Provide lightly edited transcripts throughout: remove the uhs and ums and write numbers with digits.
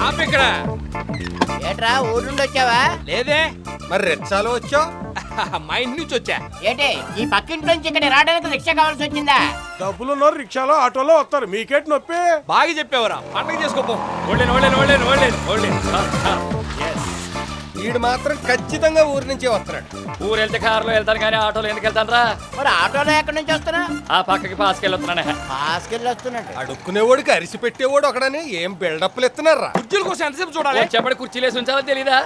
ఆపిక్కడ ఏట్రా ఊరు నుండి వచ్చావా? లేదే. మరి రెచ్చాలో వచ్చావు? మా ఇంటి నుంచి వచ్చా. ఏంటి ఈ పక్కింటి నుంచి ఇక్కడ రావడానికి రిక్షా కావాల్సి వచ్చిందా? డబ్బులున్నారు రిక్షాలో ఆటోలో వస్తారు, మీకేటి నొప్పి? బాగా చెప్పేవరా, పండగ చేసుకోపో. వీడు మాత్రం ఖచ్చితంగా ఊరి నుంచే వస్తున్నాడు. ఊరు వెళ్తే కారులో వెళ్తాను కానీ ఆటోలో ఎందుకు వెళ్తాను రా? మరి ఆటోలో ఎక్కడి నుంచి వస్తున్నా? ఆ పక్కకి పాసుకెళ్ళొస్తున్నానే. పాసుకెళ్ళి వస్తున్నట్టు. అడుక్కునేవాడికి అరిసి పెట్టేవాడు ఒకడని ఏం బిల్డప్లు ఇస్తున్నారా? కుర్చీల కోసం ఎంతసేపు చూడాలి? చెప్పటి కుర్చీలేసి ఉంచాలో తెలీదా?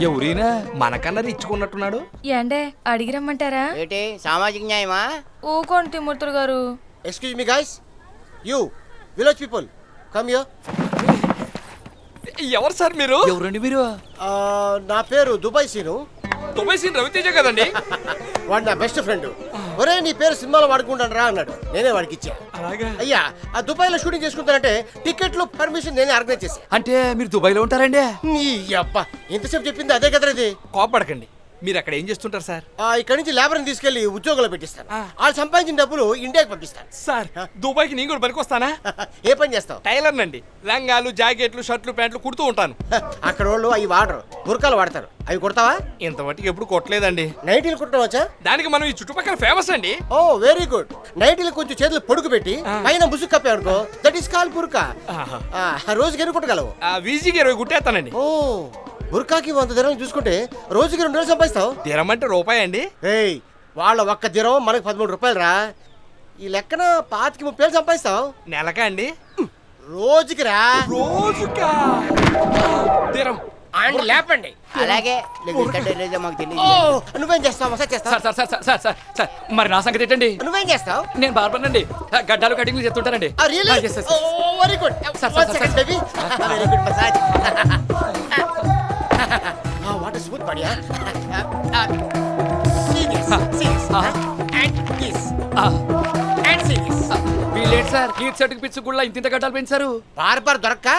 ఎవరైనా మనకన్నా ఇచ్చుకున్నట్టున్నాడు. ఏండే అడిగి రమ్మంటారా? ఏంటి సామాజిక న్యాయమా? ఊకోండి తిమ్మూర్తులు గారు. Excuse me guys, you village people come here. ఎవరు సార్ మీరు? ఎవరండి మీరు? నా పేరు దుబాయ్ సీను. దుబాయ్ సీన్ రవితేజ కదండి. వాడు నా బెస్ట్ ఫ్రెండ్. ఒరే నీ పేరు సినిమాలో వాడుకుంటాను రా అన్నాడు, నేనే వాడికి ఇచ్చా. అలాగా అయ్యా ఆ దుబాయ్ లో షూటింగ్ చేసుకుంటానంటే టికెట్లు పర్మిషన్ నేనే ఆర్గనైజ్ చేశా. అంటే మీరు దుబాయ్ లో ఉంటారండి? నీ అబ్బా ఇంతసేపు చెప్పింది అదే కదరా ఇది. కోపడకండి. మీరు అక్కడ ఏం చేస్తుంటారు సార్? ఇక్కడి నుంచి లేబర్ని తీసుకెళ్లి ఉద్యోగంలో పెట్టిస్తాను. వాళ్ళు సంపాదించిన డబ్బులు ఇండియాకి పంపిస్తాను. సార్ దుబాయ్కి నేను కూడా పనికొస్తానా? ఏ పని చేస్తావు? టైలర్ నండి. లంగాలు, జాకెట్లు, షర్ట్లు, ప్యాంట్లు కుడుతూ ఉంటాను. అక్కడ వాళ్ళు అవి వాడరు, బురకాలు వాడతారు. అవి కుడతావా? ఇంతవరకు ఎప్పుడు కొట్టలేదండి. నైటీలు కుట్టడం వచ్చా? దానికి మనం ఈ చుట్టుపక్కల ఫేమస్ అండి. ఓ వెరీ గుడ్. నైటీలు కొంచెం చేతులు పొడుగు పెట్టి పైన ముసుగు కప్పే అనుకో, దట్ ఈస్ కాల్ బుర్కా. రోజుకి ఎన్ని కుట్టగలవు? వీజీకి 20 కుట్టేస్తానండి. ఓ బుర్కాకి 100 దినం చూసుకుంటే రోజుకి 2 వేలు సంపాదిస్తావు. దిరమంటే రూపాయి అండి. ఏయ్ వాళ్ళ ఒక్క దినం మనకి 13 రూపాయలు రా. ఈ లెక్కన 25-30 వేలు సంపాదిస్తావు. నెలకా అండి? రోజుకి రా. రోజుకా? దిరం అండ్ లేపండి. అలాగే లేదో మాకు తెలియదు. నువ్వేం చేస్తావు? మసాజ్ చేస్తావు? Sir sir sir sir sir sir మరి నా సంగతి ఏంటండి? నువ్వేం చేస్తావు? నేను బార్బర్ అండి. గడ్డాలు కటింగ్లు చెప్తుంటానండి. Very good. Baby very good massage. What is smooth body. వీళ్ళేంటి సార్ హీట్ సర్టికి పిచ్చి గుళ్ళ ఇంత గడ్డాలు పెంచారు? బార్బర్ దొరక్క?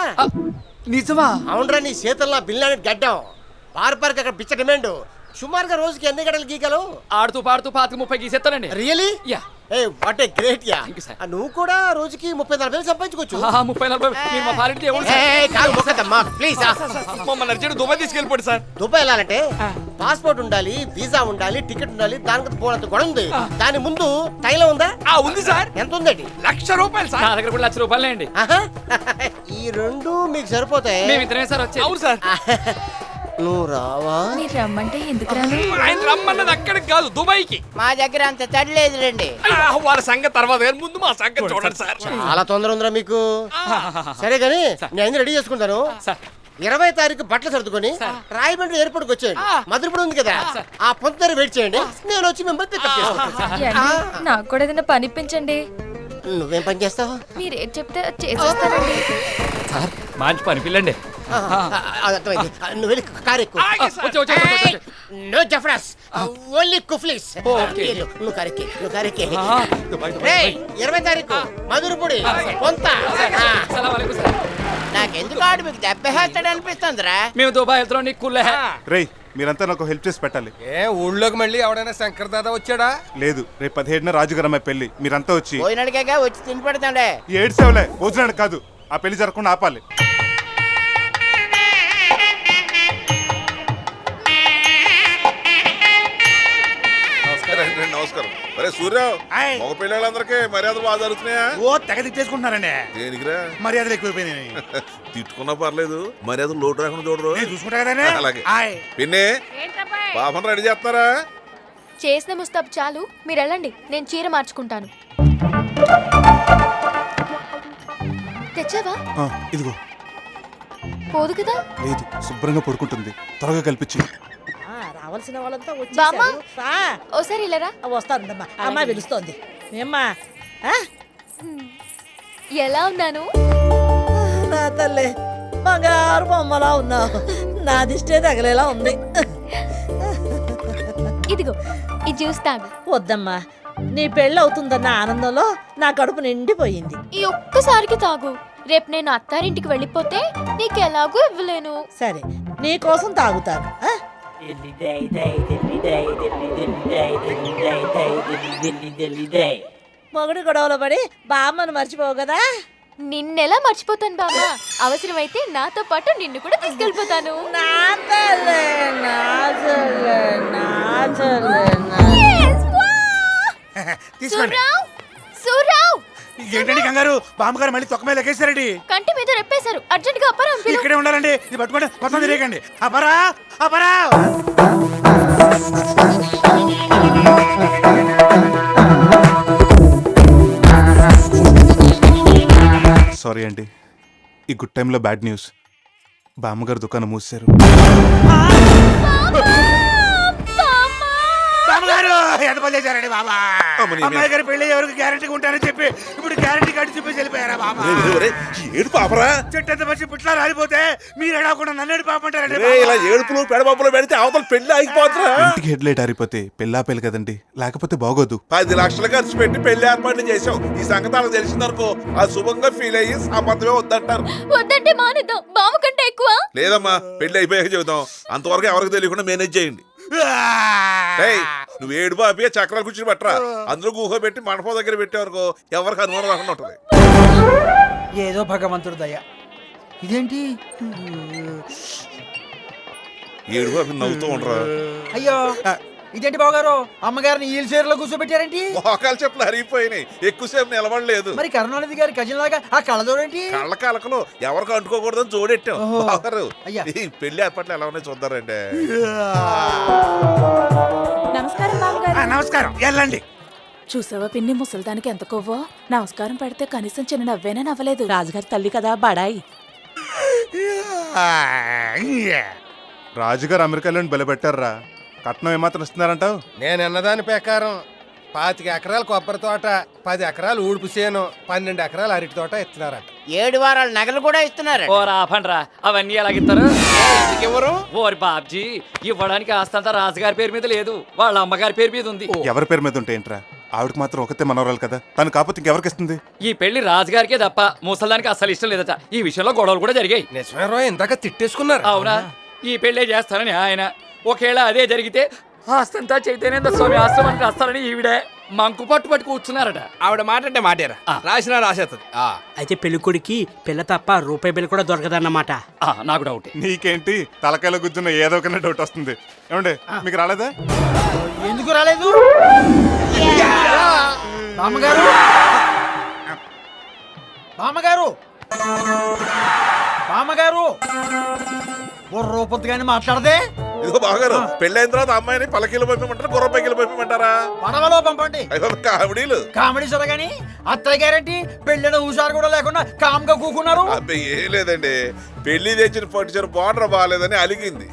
నిజమా? అవునరా నీ చేతుల్లో బిల్లాని గడ్డం. బార్బర్కి అక్కడ పిచ్చ డిమాండ్. సుమారుగా రోజుకి ఎన్ని గడ్డలు గీకలు? ఆడుతూ పాడుతూ 25-30 గీసేస్తానండి. Really? Yeah. A what a great yeah. Thank you, sir. నువ్వు కూడా రోజుకి 30-40 వేలు సంపాదించుకోవచ్చు. 30-40 మీరు మా పాలిటీ ప్లీజ్. మమ్మల్ని అర్జెంట్ దుబాయ్ తీసుకెళ్ళిపోండి సార్. దుబాయ్ వెళ్ళాలంటే పాస్పోర్ట్ ఉండాలి, వీసా ఉండాలి, టికెట్ ఉండాలి. దానికి పోనంత గొడవ ఉంది. దాని ముందు తైలం ఉందా? ఉంది సార్. ఎంత ఉందండి? ₹1,00,000 సార్. నా దగ్గర కూడా ₹1,00,000 అండి. ఈ రెండు మీకు సరిపోతాయి. మేము ఇతనే సార్ వచ్చేది. అవును సార్. నువ్వు రావా? మీరు రమ్మంటే ఎందుకు రాను? ఆయన రమ్మన్నది అక్కడికి కాదు, దుబాయ్కి. మా దగ్గర అంత తడిలేదు రండి. వాళ్ళ సంగతి తర్వాత కానీ ముందు మా సంగతి చూడండి సార్. చాలా తొందర ఉందిరా మీకు. సరే గానీ నేను అన్ని రెడీ చేసుకుంటాను. 20వ తారీఖు బట్టలు సర్దుకొని రాయబండ్రి ఎయిర్పోర్ట్ కి వచ్చేయండి. మధురపూడి ఉంది కదా, ఆ పొంత దగ్గర వెయిట్ చేయండి. నేను వచ్చి మిమ్మల్ని పికప్ చేసుకుంటాను. ఏండి, నాకు కూడా ఏదైనా పని ఇప్పించండి. నువ్వేం పని చేస్తావు? మీరు ఏం చెప్తే అది చేసేస్తానండి. సార్ మంచి పని పిల్లండి. అర్థమైంది. నువ్వు వెళ్ళి కారు ఎక్కు. నో జఫ్రాస్, ఓన్లీ కుఫ్లీస్. నువ్వు కారెక్కి, నువ్వు కారెక్కి. 20వ తారీఖు మధురపూడి పొంత. నాకెందుకు ఆడు మీకు దెబ్బేస్తాడు అనిపిస్తుందిరా. మేము దుబాయ్ వెళ్తున్నాం, నీకు కుల్లే. రేయ్ మీరంతా నాకు హెల్ప్ చేసి పెట్టాలి. ఊళ్ళోకి మళ్ళీ ఎవడైనా శంకర్ దాదా వచ్చాడా? లేదు, రేపు 17న రాజుగారమ్మాయి పెళ్లి. మీరంతా వచ్చి పోయినడిగా వచ్చి తిని పెడతాండే. ఏడ్సేవలే, భోజనానికి కాదు. ఆ పెళ్లి జరగకుండా ఆపాలి. నమస్కారం. అరే సూర్యరావు, మగ పిల్లలందరికీ మర్యాదలు బాగా జరుగుతున్నాయా? ఓ తెగ తిట్టేసుకుంటున్నారండి. దేనికిరా? మర్యాదలు ఎక్కువైపోయినాయి. తిట్టుకున్నా పర్లేదు, మర్యాదలు లోటు రాకుండా చూడరు. చూసుకుంటా కదండి. అలాగే. పిన్ని పాపం రెడీ చేస్తున్నారా? చేసిన ముస్తాబ్ చాలు, మీరు వెళ్ళండి, నేను చీర మార్చుకుంటాను. తెచ్చావా? ఇదిగో. పోదు కదా? లేదు, శుభ్రంగా పడుకుంటుంది. త్వరగా కల్పించి. రావాల్సిన వాళ్ళంతా బామ్మా, వచ్చేసారు. ఓసారి ఇల్లరా. వస్తానుమ్మా, అమ్మాయి పిలుస్తోంది. ఏమ్మా ఎలా ఉన్నాను? నా తల్లి బంగారు బొమ్మలా ఉన్నావు. నా దిష్టే తగలేలా ఉంది. ఇదిగో ఈ జ్యూస్ తాగు. వద్దమ్మా, నీ పెళ్ళి అవుతుందన్న ఆనందంలో నా కడుపు నిండిపోయింది. ఈ ఒక్కసారికి తాగు. రేపు నేను అత్తారింటికి వెళ్ళిపోతే నీకెలాగూ ఇవ్వలేను. సరే, నీ కోసం తాగుతాను ఆ? మొగుడు గొడవలో పడి బామ్మను మర్చిపోవు కదా నిన్నెలా మర్చిపోతాను బామ్మ అవసరమైతే నాతో పాటు నిన్ను కూడా తీసుకెళ్ళిపోతాను నా తల్లే, నా తల్లే, నా తల్లే, నా తీసుకోండి సూర్రావ్ సూర్రావ్ ఏంటండి కంగారు బామ్మగారు మళ్ళీ తొక్క మీద ఎక్కేశారండి కంటి మీద రెప్పేశారు అర్జెంట్ గా అప్పారం పిలు ఇక్కడే ఉండాలండి ఇది పట్టుకోండి మొత్తం తిరగండి అపరా అపరా సారీ అండి, ఈ గుడ్ టైంలో బ్యాడ్ న్యూస్. బామ్మగారు దుకాణం మూసారు. బామ్మగారు ఎంత పని చేశారండి బాబా అమ్మ నీ అమ్మాయి గారి పెళ్లి ఎవరికి గ్యారెంటీ ఉంటానని చెప్పి ఇప్పుడు గ్యారెంటీ కార్డు చూపి వెళ్ళిపోయారా బాబా ఏడు పాపరా చెట్టంత మంచి పుట్లా రాలిపోతే మీరు ఎడవకుండా నన్ను పాపంటారండి రే, ఇలా ఏడుపులు పెడబాపులు పెడితే అవతల పెళ్లి ఆగిపోతురా. ఇంటికి హెడ్ లైట్ ఆరిపోతే పెళ్ళా పెళ్ళి కదండి, లేకపోతే బాగోదు. 10 లక్షలు ఖర్చు పెట్టి పెళ్లి ఏర్పాట్లు చేసాం. ఈ సంగతి వాళ్ళకి తెలిసిందనుకో ఆ శుభంగా ఫీల్ అయ్యి సంబంధమే వద్దంటారు. వద్దంటే మానేద్దాం బామ్మ కంటే ఎక్కువ లేదమ్మా, పెళ్లి అయిపోయాక చెబుతాం. అంతవరకు ఎవరికి తెలియకుండా మేనేజ్ చేయండి. ఏయ్, నువ్వు ఏడు బాపి చక్రాలు కూర్చుని పట్టరా. అందులో గుహ పెట్టి మండపం దగ్గర పెట్టేవరకు ఎవరికి అనుమానం రాకుండా ఉంటది. ఏదో భగవంతుడు దయ. ఇదేంటి? ఏడు బాపి నవ్వుతూ ఉండరా. అయ్యో ఇదేంటి బావగారు, అమ్మగారిని ఈ చీరలో కూర్చోబెట్టారేంటి? మోకాలు చెప్పులు అరిగిపోయినాయి, ఎక్కువసేపు నిలబడలేదు. మరి కరుణానిధి గారి కజిన్ లాగా ఆ కళ్ళజోడేంటి? కళ్ళ కలకలు ఎవరికి అంటుకోకూడదని జోడెట్టాం. ఓహో. బావగారు, అయ్యా. ఈ పెళ్లి ఏర్పాట్లు ఎలా ఉన్నాయి చూద్దారండి. నమస్కారం బామ్మగారు నమస్కారం వెళ్ళండి చూసావా పిన్ని ముసలిదానికి ఎంత కొవ్వో నమస్కారం పెడితే కనీసం చిన్న నవ్వేనా నవ్వలేదు రాజుగారి తల్లి కదా బడాయి రాజుగారు అమెరికాలో బలపెట్టారా, కట్నం ఏమాత్రం ఇస్తున్నారంటావు? నేను అన్నదాని ప్రకారం 25 ఎకరాల కొబ్బరి తోట, 10 ఎకరాలు ఊడుపు చేను, 12 ఎకరాల అరటి తోట ఇస్తున్నారట. 7 వారాల నగలు కూడా ఇస్తున్నారు. ఓ రాఫండ్రా, అవన్నీ ఎలాగిస్తారు? ఎవరు ఓరి బాబ్జీ, ఇవ్వడానికి ఆస్తంతా రాజుగారి పేరు మీద లేదు, వాళ్ళ అమ్మగారి పేరు మీద ఉంది. ఎవరి పేరు మీద ఉంటే ఏంట్రా? ఆవిడకి మాత్రం ఒకతే మనవరాలు కదా, తను కాకపోతే ఇంకెవరికి ఇస్తుంది? ఈ పెళ్లి రాజుగారికే తప్ప ముసలానికి అసలు ఇష్టం లేదట. ఈ విషయంలో గొడవలు కూడా జరిగాయి. నిజమేరో ఇందాక తిట్టేసుకున్నారు. అవునా? ఈ పెళ్లే చేస్తానని ఆయన, ఒకేళ అదే జరిగితే ఆస్తంతా చైతన్యేంద్ర స్వామి ఆశ్రమానికి వస్తారని ఈవిడే మంకు పట్టు కూర్చున్నారట. ఆవిడ మాట అంటే మాటేరా, రాసినా రాసేస్తుంది. అయితే పెళ్లి కొడుకి పిల్ల తప్ప రూపాయి బిల్ల కూడా దొరకదన్నమాట. నాకు డౌట్. నీకేంటి తలకాయలో గుజ్జున్న ఏదో ఒక డౌట్ వస్తుంది. ఏమండి మీకు రాలేదా? ఎందుకు రాలేదు? మామగారు, మామగారు, మామగారు, ఓ రూపంతగానే మాట్లాడదే. ఇదిగో బావగారు, పెళ్ళైన తర్వాత అమ్మాయిని పలకీలు పంపిమంటారా, గుర్రం పైకిలు పంపిమంటారా? పడవలో పంపండి. అయ్యో కామెడీలు. కామెడీ సరగాని అత్తయ్య గ్యారంటీ పెళ్ళిన హుషారు కూడా లేకుండా కామ్గా కూకున్నారు. అబ్బాయి ఏం లేదండి, పెళ్లి తెచ్చిన పట్టుచీర బార్డర్ బాగాలేదని అలిగింది.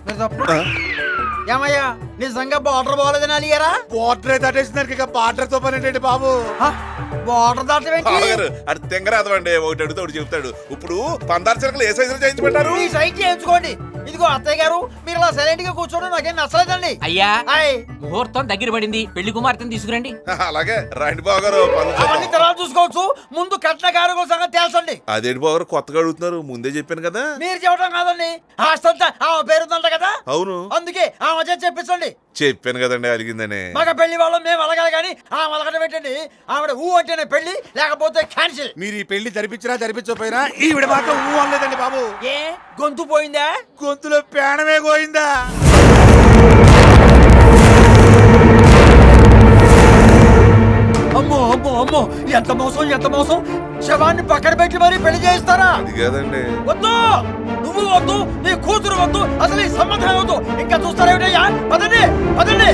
ఏమయ్యా, నిజంగా బార్డర్ బాగోలేదని అలిగారా? బోర్డర్ దాటేసినారు ఇక బార్డర్ తో పని ఏంటండి బాబు బార్డర్ దాటవేంటి? బావగారు, అది తెంగరాదవండి, ఒకటి అడుగుతా ఒకటి చెప్తాడు. ఇప్పుడు పందారు చిరకలు ఏ సైజులో చేయించమంటారు? మీ సైట్ చేయించుకోండి. ఇదిగో అత్తయ్య గారు, మీరు ఇలా సైలెంట్ గా కూర్చోవడం నాకేం నచ్చలేదండి. అయ్యా హాయ్, ముహూర్తం దగ్గర పడింది, పెళ్లి కుమార్తెను తీసుకురండి. అలాగే రండి బావగారు, పనులు అవన్నీ చూద్దాం. తర్వాత చూసుకోవచ్చు, ముందు కట్న కారుకో సంగతి తెలుసండి. అదేంటి బావగారు కొత్తగా అడుగుతున్నారు? ముందే చెప్పాను కదా. మీరు చెప్పడం కాదండి, ఆస్తంతా ఆమె పేరుందంట కదా, అవును అందుకే ఆమె చేసి చెప్పించండి. చెప్పాను కదండి అలిగిందని. మగ పెళ్లి వాళ్ళు మేము అలగాలి కానీ ఆమె అలగట పెట్టండి. ఆవిడ ఊ అంటేనే పెళ్లి, లేకపోతే క్యాన్సిల్. మీరు ఈ పెళ్లి జరిపించినా జరిపించకపోయినా ఈవిడ మాత్రం ఊ అనలేదండి బాబు. ఏ గొంతు పోయిందా? గొంతులో పేణమే పోయిందా? అమ్మో అమ్మో అమ్మో, ఎంత మోసం, ఎంత మోసం. శవాన్ని పక్కన పెట్టి మరీ పెళ్లి చేయిస్తారా? అది కాదండి. వద్దు, నువ్వు వద్దు, నీ కూతురు వద్దు, అసలు ఈ సంబంధం వద్దు. ఇంకా చూస్తారేమిటయ్యా? పదండి పదండి.